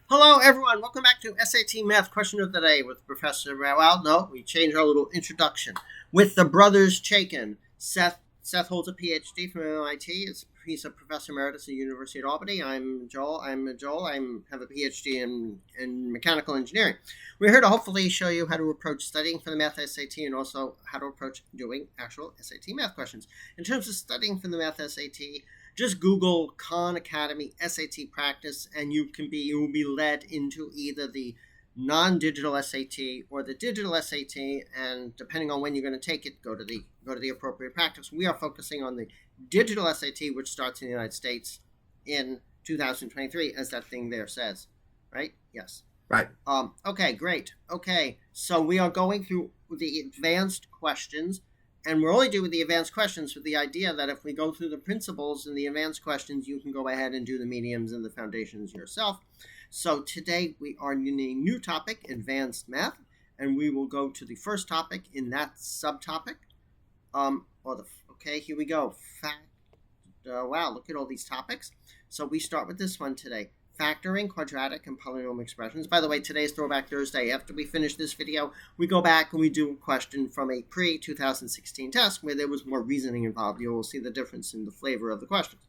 Hello, everyone. Welcome back to SAT Math Question of the Day with Professor. Well, no, we changed our little introduction with the Brothers Chaiken. Seth holds a PhD from MIT. He's a professor emeritus at the University of Albany. I'm Joel. I have a PhD in mechanical engineering. We're here to hopefully show you how to approach studying for the Math SAT and also how to approach doing actual SAT math questions. In terms of studying for the Math SAT, just Google Khan Academy SAT practice, and you will be led into either the non-digital SAT or the digital SAT. And depending on when you're going to take it, go to the appropriate practice. We are focusing on the digital SAT, which starts in the United States in 2023, as that thing there says. Right? Yes. Right. Okay, great. Okay, so we are going through the advanced questions. And we're only doing the advanced questions with the idea that if we go through the principles and the advanced questions, you can go ahead and do the mediums and the foundations yourself. So today we are in a new topic, advanced math, and we will go to the first topic in that subtopic. Okay, here we go. Wow, look at all these topics. So we start with this one today. Factoring quadratic and polynomial expressions. By the way, today's Throwback Thursday. After we finish this video, we go back and we do a question from a pre-2016 test where there was more reasoning involved. You will see the difference in the flavor of the questions.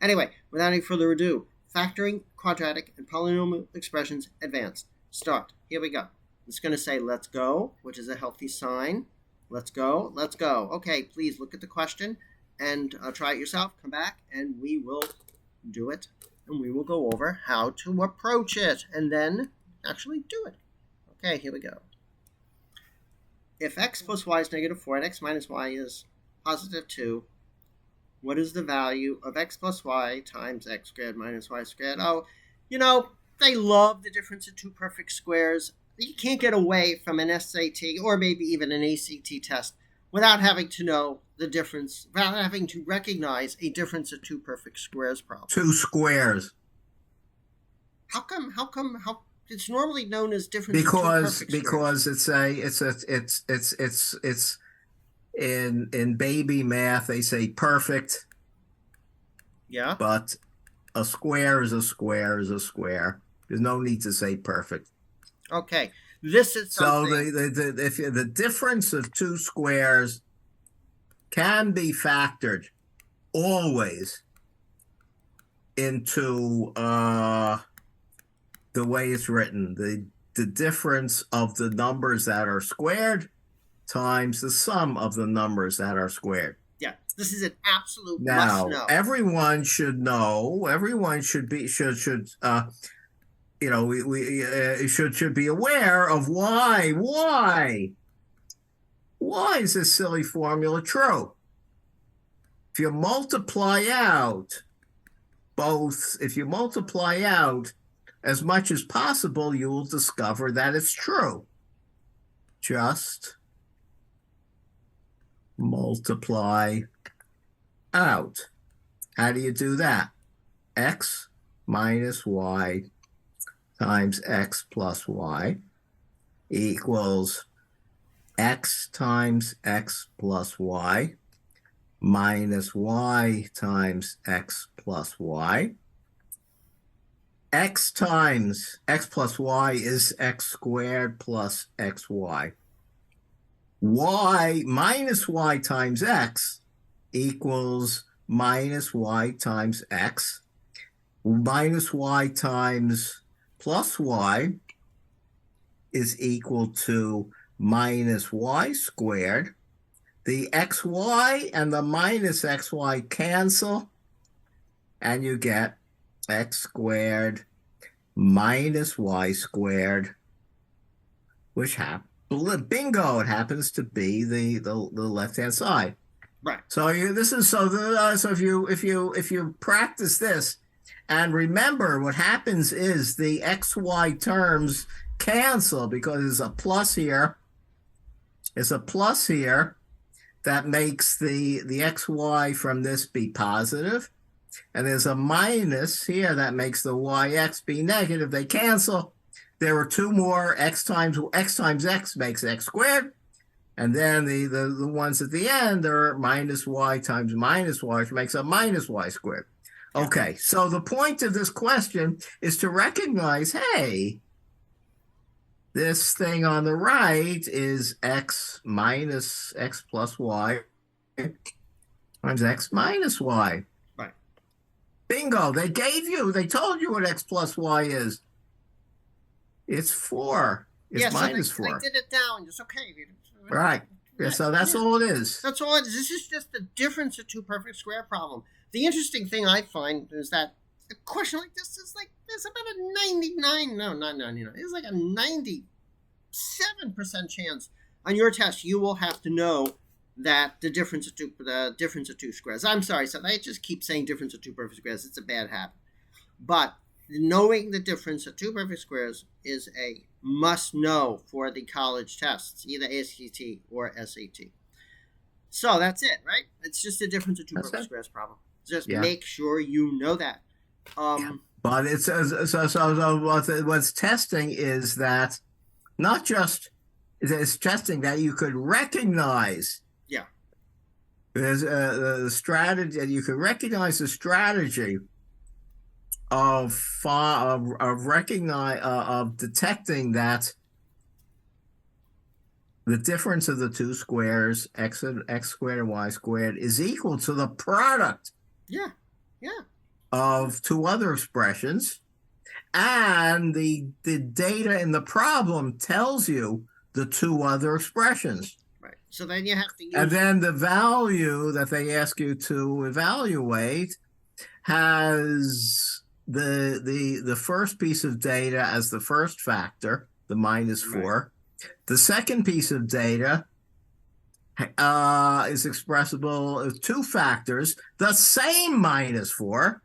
Anyway, without any further ado, factoring quadratic and polynomial expressions advanced. Start. Here we go. It's going to say let's go, which is a healthy sign. Let's go. Let's go. Okay, please look at the question and try it yourself. Come back and we will do it. And we will go over how to approach it and then actually do it. Okay, here we go. If x plus y is negative 4 and x minus y is positive 2, what is the value of x plus y times x squared minus y squared? Oh, they love the difference of two perfect squares. You can't get away from an SAT or maybe even an ACT test without having to know the difference, without having to recognize a difference of two perfect squares problem. Two squares. How come it's normally known as difference of two perfect Because squares? it's in baby math they say perfect. Yeah. But a square is a square is a square. There's no need to say perfect. Okay. This is something. So the difference of two squares can be factored always into the way it's written. The difference of the numbers that are squared times the sum of the numbers that are squared. Yeah, this is an absolute now, must know. Everyone should know. Everyone should be should be aware of why is this silly formula true? If you multiply out as much as possible, you will discover that it's true. Just multiply out. How do you do that? X minus y times x plus y equals x times x plus y minus y times x plus y. X times x plus y is x squared plus xy. Y minus y times x equals minus y times x. Minus y times plus y is equal to minus y squared. The xy and the minus xy cancel, and you get x squared minus y squared, which bingo, it happens to be the left-hand side. Right. So if you practice this and remember, what happens is the xy terms cancel because there's a plus here. There's a plus here that makes the xy from this be positive. And there's a minus here that makes the yx be negative. They cancel. There are two more. X times x makes x squared. And then the ones at the end are minus y times minus y, which makes a minus y squared. Yeah. Okay, so the point of this question is to recognize, hey, this thing on the right is x minus x plus y times x minus y. Right. Bingo, they told you what x plus y is. It's 4. It's Yeah, so minus they 4. did it down. It's okay. Right. Yeah, Right. so that's Yeah. all it is. That's all it is. This is just the difference of two perfect square problem. The interesting thing I find is that a question like this is like, there's about a 99, no, not 99, it's like a 97% chance on your test you will have to know that the difference of two squares. I'm sorry, so I just keep saying difference of two perfect squares. It's a bad habit. But knowing the difference of two perfect squares is a must know for the college tests, either ACT or SAT. So that's it, right? It's just a difference of two perfect squares problem. Just make sure you know that. But it's what's testing is that not just it's testing that you could recognize. Yeah. There's the strategy, and you can recognize the strategy of detecting that the difference of the two squares, x squared and y squared, is equal to the product. Yeah. Yeah. Of two other expressions, and the data in the problem tells you the two other expressions. Right. So then you have to use... And then the value that they ask you to evaluate has the first piece of data as the first factor, the minus 4. Right. The second piece of data is expressible as two factors, the same minus 4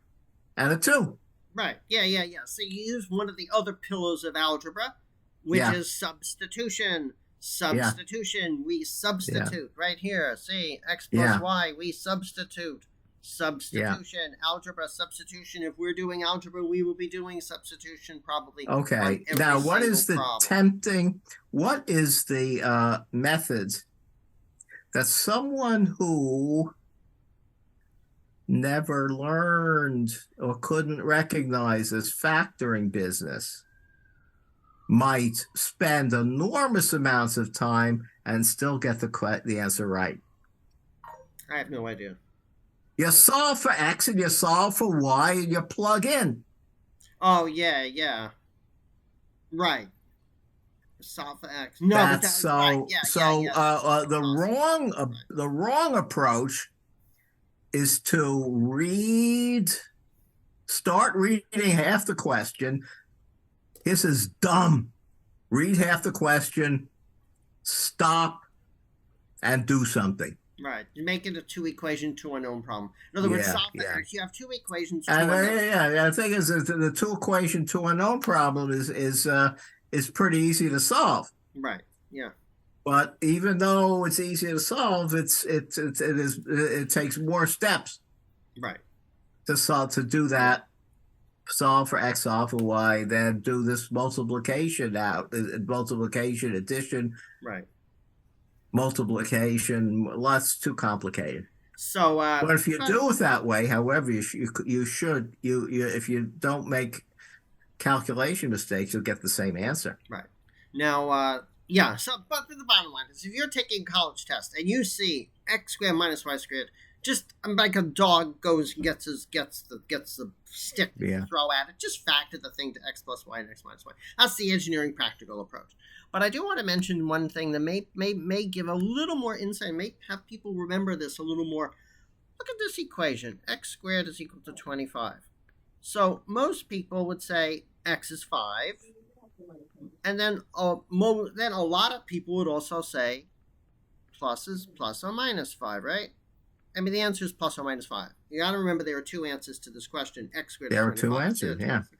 and a 2. Right. Yeah. So you use one of the other pillars of algebra, which is substitution. Substitution. We substitute right here. See, x plus y, we substitute. Substitution, algebra, substitution. If we're doing algebra, we will be doing substitution probably. Okay. Now, what is the methods that someone who never learned or couldn't recognize this factoring business might spend enormous amounts of time and still get the answer right? I have no idea. You solve for x and you solve for y and you plug in. Oh, yeah. Right. Solve for x. No, that's right. The wrong approach is to start reading half the question. This is dumb. Read half the question, stop, and do something. Right. You make it a two-equation, two unknown problem. In other words, solve for x. You have two equations, two unknown. The thing is that the two-equation, two unknown problem is pretty easy to solve. Right. Yeah. But even though it's easy to solve, it takes more steps. Right. To do that, solve for x, solve for y, then do this multiplication, addition. Right. Multiplication. That's too complicated. So, but if you do it that way, however, you should if you don't make calculation mistakes, you'll get the same answer. Right. Now, so, but the bottom line is, if you're taking a college test and you see x squared minus y squared, just like a dog goes and gets the stick to throw at it, just factor the thing to x plus y and x minus y. That's the engineering practical approach. But I do want to mention one thing that may give a little more insight, may have people remember this a little more. Look at this equation. X squared is equal to 25. So most people would say x is 5. And then a lot of people would also say plus is plus or minus 5, right? I mean, the answer is plus or minus 5. You got to remember there are two answers to this question. X squared. There are two answers,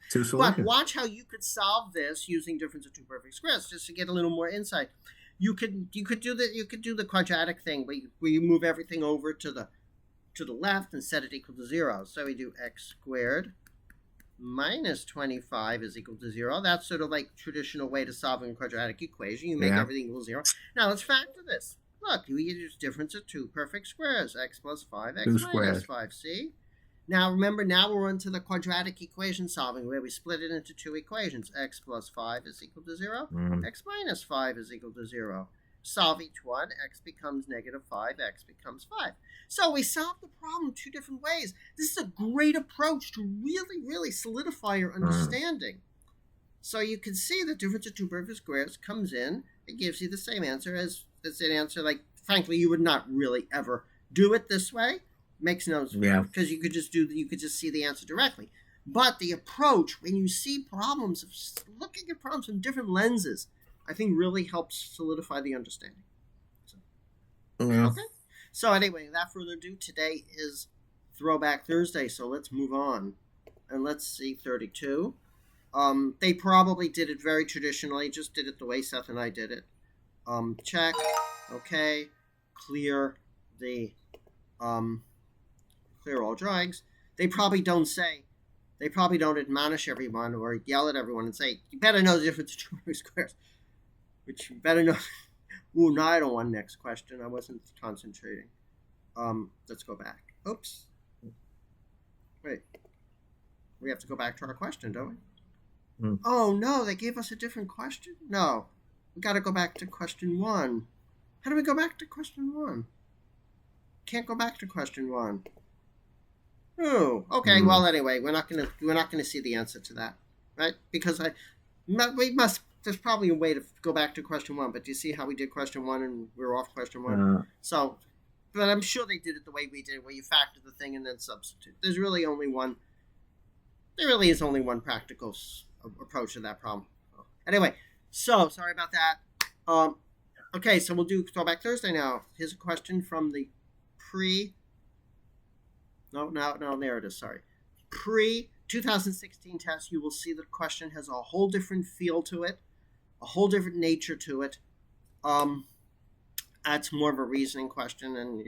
two solutions. But watch how you could solve this using difference of two perfect squares, just to get a little more insight. You could do the quadratic thing where you move everything over to the left and set it equal to 0. So we do x squared minus 25 is equal to 0. That's sort of like traditional way to solve a quadratic equation. You make everything equal to 0. Now let's factor this. Look, we use difference of two perfect squares. X plus 5, x minus 5. See? Now, remember, now we're into the quadratic equation solving, where we split it into two equations. X plus 5 is equal to 0. X minus 5 is equal to 0. Solve each one. X becomes negative 5. X becomes 5. So we solve the problem two different ways. This is a great approach to really, really solidify your understanding. So you can see the difference of two perfect squares comes in. It gives you the same answer as an answer. Like, frankly, you would not really ever do it this way. Makes no sense, because you could just see the answer directly. But the approach, when you see problems, looking at problems from different lenses, I think really helps solidify the understanding. So, okay. So anyway, without further ado, today is Throwback Thursday. So let's move on, and let's see 32. They probably did it very traditionally. Just did it the way Seth and I did it. Check. Okay. Clear the clear all drawings. They probably don't admonish everyone or yell at everyone and say, you better know the difference between two squares. Which you better know. Ooh, now I don't want next question. I wasn't concentrating. Let's go back. Oops. Wait. We have to go back to our question, don't we? Oh, no, they gave us a different question? No. We got to go back to question 1. How do we go back to question 1? Can't go back to question 1. Oh, okay. Well, anyway, we're not gonna see the answer to that, right? Because there's probably a way to go back to question 1, but do you see how we did question 1 and we're off question 1? So, but I'm sure they did it the way we did, where you factor the thing and then substitute. There really is only one practical approach to that problem. Anyway, so sorry about that. Okay, so we'll do Throwback Thursday now. Here's a question from the there it is, sorry. Pre-2016 test. You will see the question has a whole different feel to it, a whole different nature to it. That's more of a reasoning question, and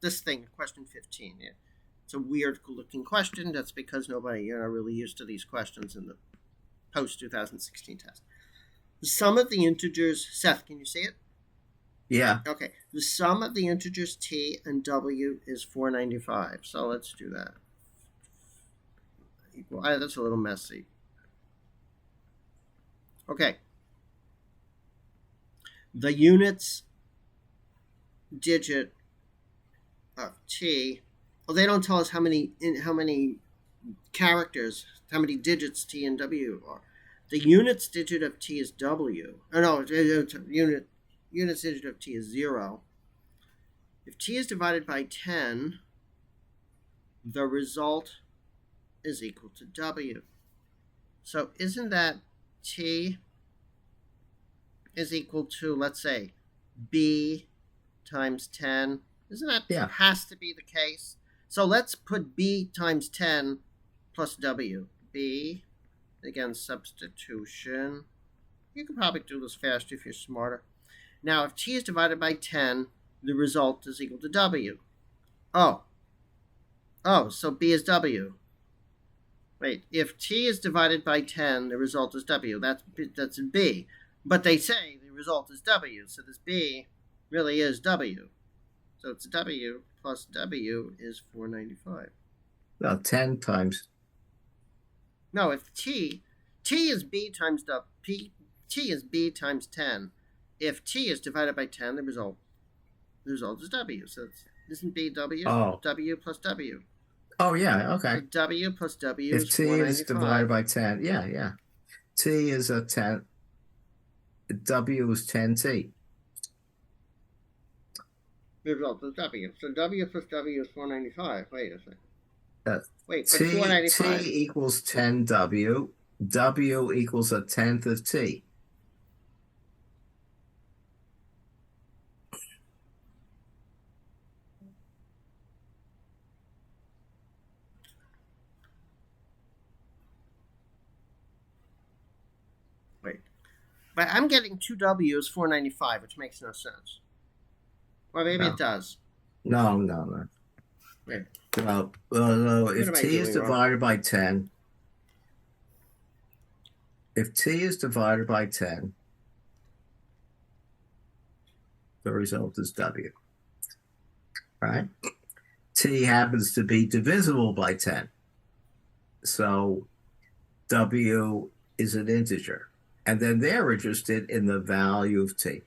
this thing, question 15, it's a weird looking question. That's because nobody really used to these questions in the post-2016 test. The sum of the integers, Seth, can you see it? Yeah. Okay. The sum of the integers t and w is 495. So let's do that. That's a little messy. Okay. The units digit of t. Well, they don't tell us how many characters, how many digits t and w are. The units digit of t is w. Oh no, units digit of t is 0. If t is divided by 10, the result is equal to w. So isn't that t is equal to, let's say, b times 10? Isn't that has to be the case? So let's put b times 10 plus w. B, again, substitution. You can probably do this faster if you're smarter. Now, if t is divided by 10, the result is equal to w. Oh, so b is w. Wait, if t is divided by 10, the result is w. That's b. But they say the result is w, so this b really is w. So it's w plus w is 495. Well, 10 times. No, if t is b times t is b times 10. If t is divided by 10, the result is w. So isn't b w? Oh. W plus w. Oh, yeah, okay. So w plus w if is t 495. is divided by 10, yeah. T is a 10. W is 10t. The result is w. So w plus w is 495. Wait a second. Wait, but T 495. T equals 10w. W equals a tenth of t. Wait. But I'm getting 2w is 495, which makes no sense. Well, maybe it does. No. Wait. No. If t is divided by 10, if t is divided by 10, the result is w. Right? t happens to be divisible by 10. So w is an integer. And then they're interested in the value of t.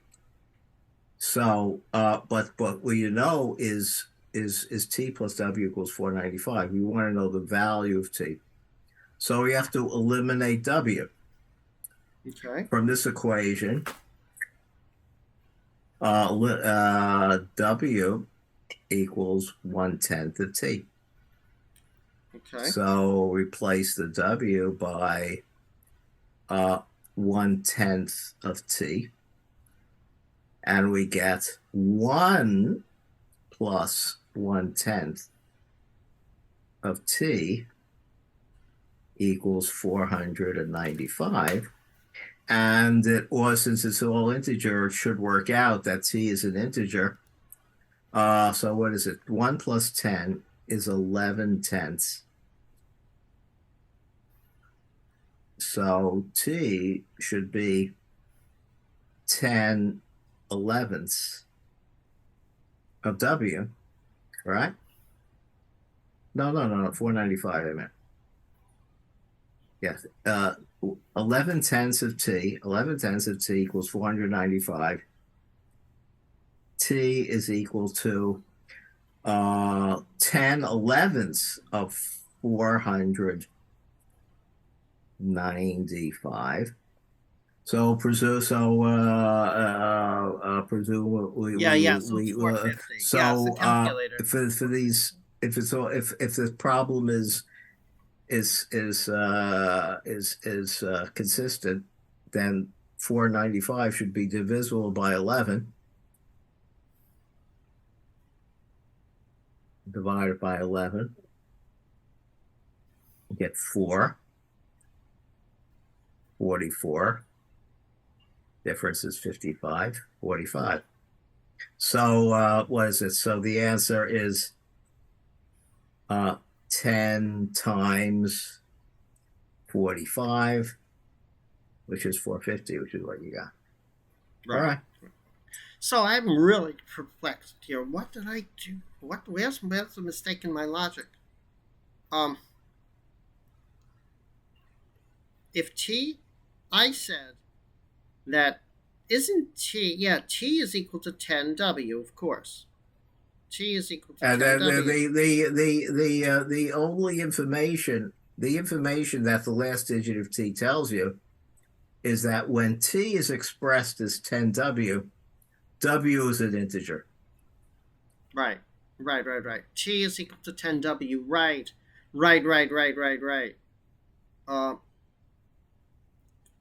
So, but what you know is t plus w equals 495. We want to know the value of t. So we have to eliminate w. Okay. From this equation. W equals 1/10 of t. Okay. So replace the w by 1/10 of t, and we get 1 plus 1/10 of t equals 495. And since it's all integer, it should work out that t is an integer. So what is it? 1 plus 10 is 11/10. So t should be 10/11 of w, right? No, 495, I meant. Yes. 11/10 of t. 11/10 of t equals 495. T is equal to 10/11 of 495. So presumably, Yeah. So it's 450. So the calculator. for these, if the problem is consistent, then 495 should be divisible by 11. Divided by 11. You get 4. 44. Difference is 55. 45. So what is it? So the answer is 10 times 45, which is 450, which is what you got. Right. All right. So I'm really perplexed here. What did I do? Where's the mistake in my logic? If t, I said that isn't t? Yeah, t is equal to 10w, of course. T is equal to 10w. The only information, that the last digit of t tells you is that when t is expressed as 10w, w is an integer. Right. T is equal to 10w. Right.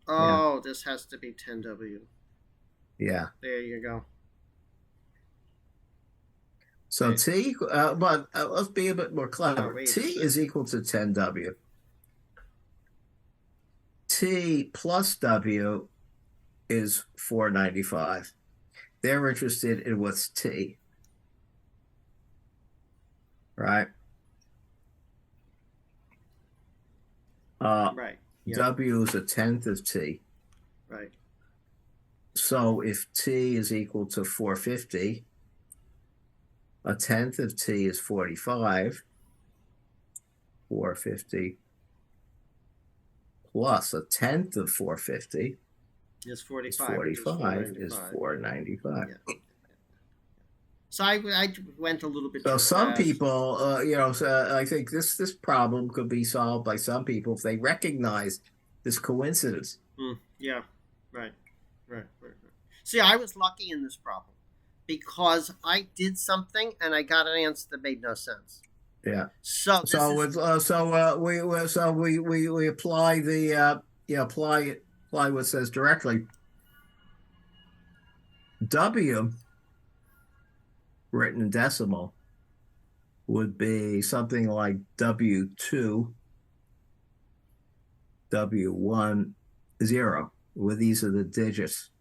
Yeah. This has to be 10w. Yeah. There you go. So t, but let's be a bit more clever. T is equal to 10w. T plus w is 495. They're interested in what's t, right? Right. Yeah. W is 1/10 of t. Right. So if t is equal to 450, 1/10 of t is 45. 450 plus 1/10 of 450 is 45. 45 is 495. Yeah. So I went a little bit. So too some fast. people, I think this problem could be solved by some people if they recognize this coincidence. Yeah. Right. See, I was lucky in this problem because I did something and I got an answer that made no sense. Yeah. So we apply the apply what says directly. W written in decimal would be something like W2, W1, 0, where these are the digits.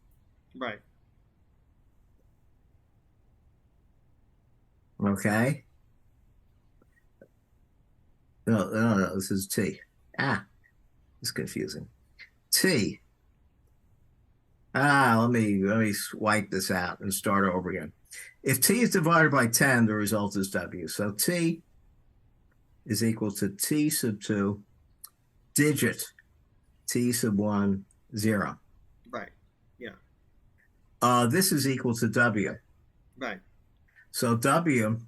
Right. Okay. No, this is T. It's confusing. T. Let me wipe this out and start over again. If t is divided by 10, the result is w. So t is equal to t sub 2 digit t sub 1, 0. Right. Yeah. This is equal to w. Right. So w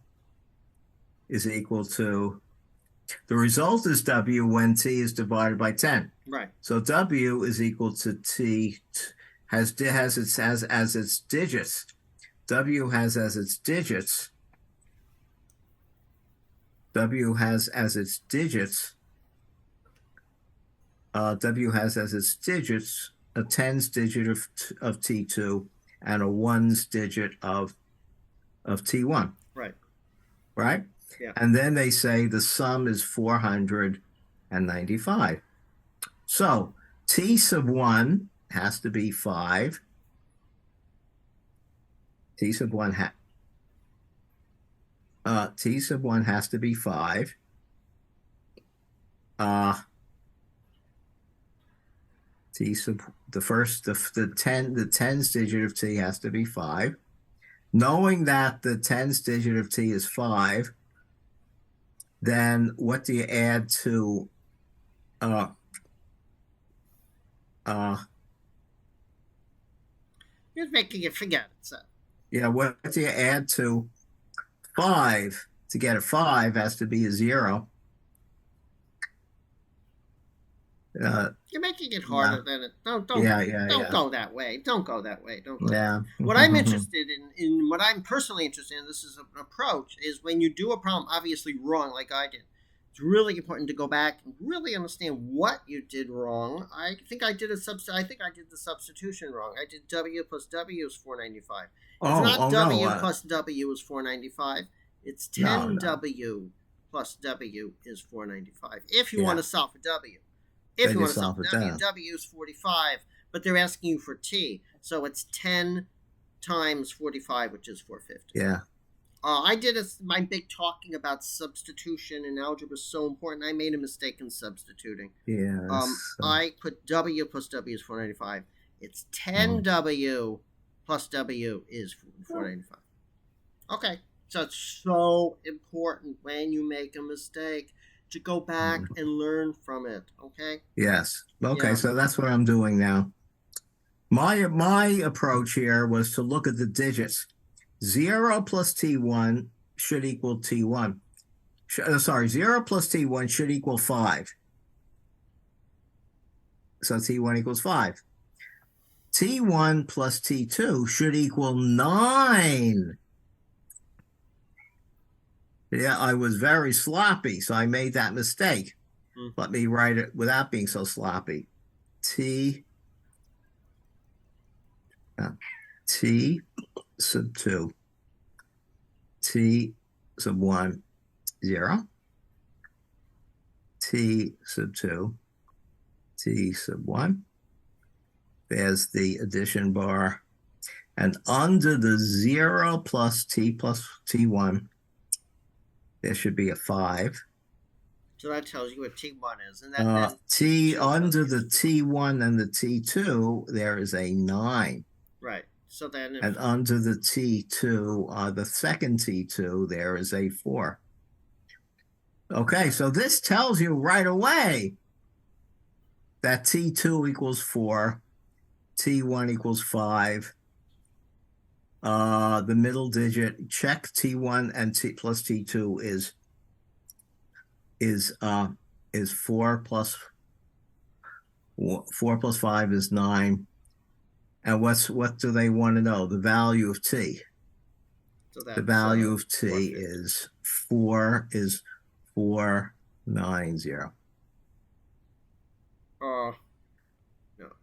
is equal to, the result is w when t is divided by 10. Right. So w is equal to t, has as its digits. W has as its digits. W has as its digits. W has as its digits a tens digit of T2 and a ones digit of T1. Right. Right? Yeah. And then they say the sum is 495. So T sub 1 has to be 5. T sub 1 T sub 1 has to be 5. T sub the tens digit of t has to be 5. Knowing that the tens digit of t is 5, then what do you add to You're making it forget it, so. yeah, what do you add to 5? To get a 5 has to be a 0. You're making it harder than it. Don't go that way. Don't go that way. Don't go. Yeah. What I'm interested in what I'm personally interested in, this is an approach, is when you do a problem obviously wrong, like I did. It's really important to go back and really understand what you did wrong. I think I did the substitution wrong. I did w plus w is 495. It's not w plus w is 495. It's 10w plus w is 495. If you want to solve for w. If you want to solve for w is 45, but they're asking you for t, so it's 10 times 45, which is 450. Yeah. I did my big talking about substitution in algebra is so important. I made a mistake in substituting. Yeah. I put w plus w is 495. It's 10w plus w is 495. Okay, so it's so important when you make a mistake to go back and learn from it. Okay. Yes. Okay. Yeah. So that's what I'm doing now. My approach here was to look at the digits. 0 plus t1 should equal t1. 0 plus t1 should equal 5. So t1 equals 5. t1 plus t2 should equal 9. Yeah, I was very sloppy, so I made that mistake. Let me write it without being so sloppy. T sub 2, T sub 1, 0. T sub 2, T sub 1. There's the addition bar. And under the 0 plus T1, there should be a 5. So that tells you what T1 is. And T under the T1 and the T2, there is a 9. Right. So then and under the T2, the second T2, there is a 4. Okay, so this tells you right away that T2 equals 4, T1 equals 5. The middle digit, check T1 and T plus T2 is 4 plus 5 is 9. And what do they want to know? The value of t. So the value of t is 490. No,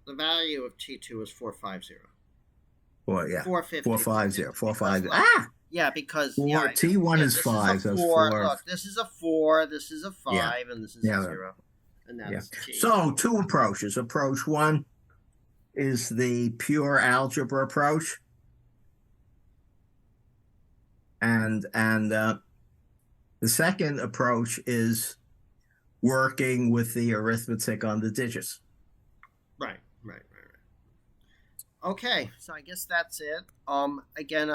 the value of T2 is 450. Well, yeah. 450. 450. Yeah, because T1 is 5. So 4. Look, this is a 4, this is a 5, and this is a 0. And that's T. So 2 approaches. Approach 1 is the pure algebra approach. And the second approach is working with the arithmetic on the digits. Right. Okay, so I guess that's it. Again,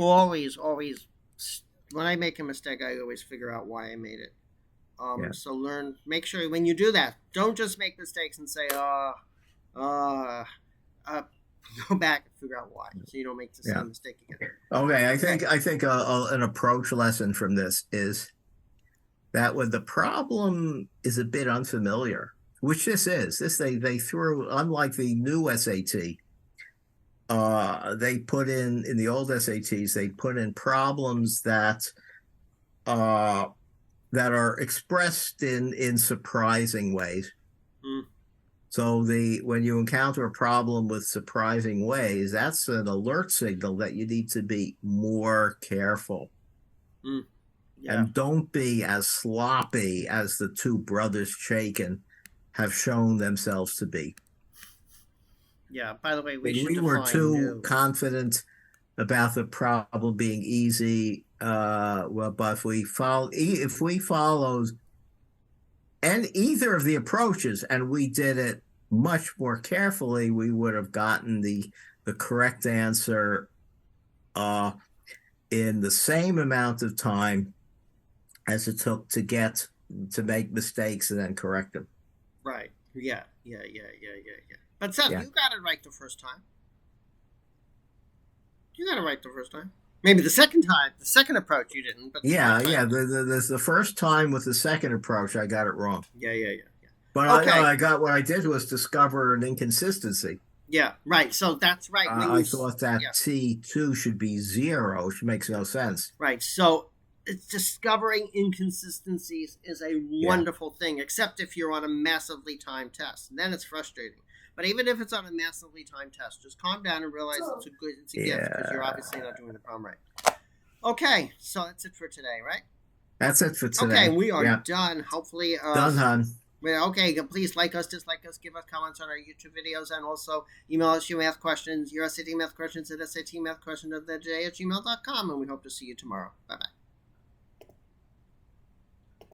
always, when I make a mistake, I always figure out why I made it. Yeah. So make sure when you do that, don't just make mistakes and say, uh, go back and figure out why, so you don't make the Yeah. same mistake again. Okay, I think an approach lesson from this is that when the problem is a bit unfamiliar, which this is, they threw, unlike the new SAT, they put in the old SATs, they put in problems uh, that are expressed in surprising ways. Mm. So when you encounter a problem with surprising ways, that's an alert signal that you need to be more careful. Mm. Yeah. And don't be as sloppy as the two brothers Chaiken have shown themselves to be. Yeah. By the way, We were too confident about the problem being easy. Well, but if we followed and either of the approaches and we did it much more carefully, we would have gotten the correct answer in the same amount of time as it took to make mistakes and then correct them. Right. Yeah. But Seth, you got it right the first time. Maybe the second approach you didn't. But the first time with the second approach, I got it wrong. Yeah. But okay. I got what I did was discover an inconsistency. Yeah, right. So that's right. I thought that T2 should be 0, which makes no sense. Right. So discovering inconsistencies is a wonderful thing, except if you're on a massively timed test. And then it's frustrating. But even if it's on a massively timed test, just calm down and realize it's a gift because you're obviously not doing the problem right. Okay, so that's it for today, right? That's it for today. Okay, we are done. Hopefully, done, hon. Okay, please like us, dislike us, give us comments on our YouTube videos, and also email us your math questions, your SAT math questions at satmathquestions@gmail.com, and we hope to see you tomorrow. Bye-bye.